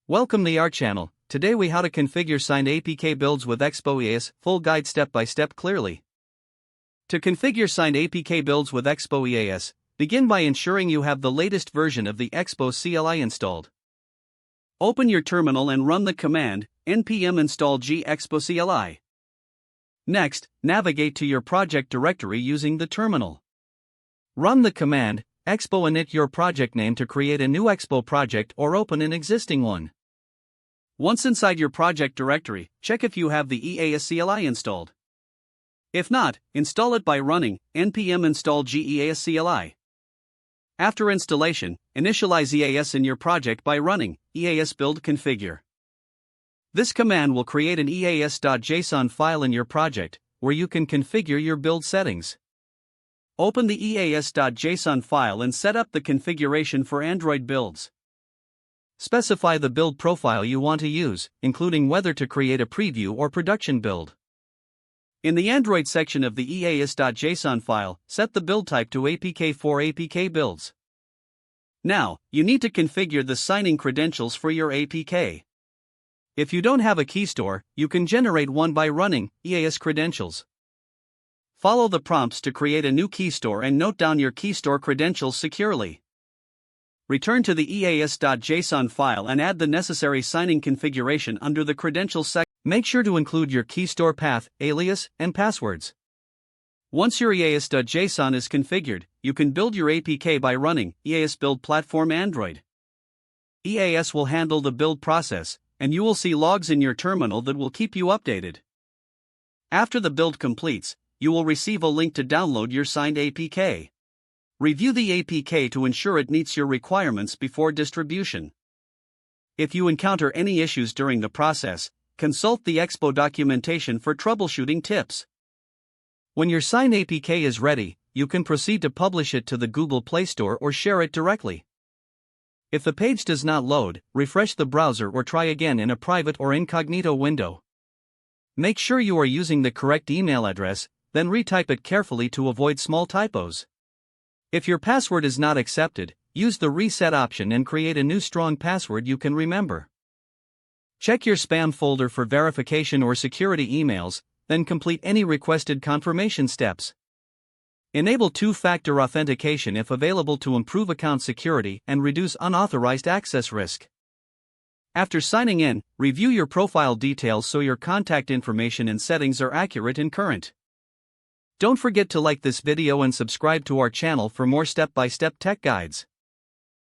Welcome to our channel. Today we how to configure signed APK builds with Expo EAS, full guide step by step clearly. To configure signed APK builds with Expo EAS, begin by ensuring you have the latest version of the Expo CLI installed. Open your terminal and run the command npm install g expo CLI. Next, navigate to your project directory using the terminal. Run the command expo init your project name to create a new Expo project or open an existing one. Once inside your project directory, check if you have the EAS CLI installed. If not, install it by running npm install g EAS CLI. After installation, initialize EAS in your project by running EAS build configure. This command will create an EAS.json file in your project, where you can configure your build settings. Open the EAS.json file and set up the configuration for Android builds. Specify the build profile you want to use, including whether to create a preview or production build. In the Android section of the EAS.json file, set the build type to APK for APK builds. Now, you need to configure the signing credentials for your APK. If you don't have a key store, you can generate one by running EAS credentials. Follow the prompts to create a new key store and note down your key store credentials securely. Return to the EAS.json file and add the necessary signing configuration under the credentials section. Make sure to include your key store path, alias, and passwords. Once your EAS.json is configured, you can build your APK by running EAS build platform Android. EAS will handle the build process, and you will see logs in your terminal that will keep you updated. After the build completes, you will receive a link to download your signed APK. Review the APK to ensure it meets your requirements before distribution. If you encounter any issues during the process, consult the Expo documentation for troubleshooting tips. When your signed APK is ready, you can proceed to publish it to the Google Play Store or share it directly. If the page does not load, refresh the browser or try again in a private or incognito window. Make sure you are using the correct email address, then retype it carefully to avoid small typos. If your password is not accepted, use the reset option and create a new strong password you can remember. Check your spam folder for verification or security emails, then complete any requested confirmation steps. Enable two-factor authentication if available to improve account security and reduce unauthorized access risk. After signing in, review your profile details so your contact information and settings are accurate and current. Don't forget to like this video and subscribe to our channel for more step-by-step tech guides.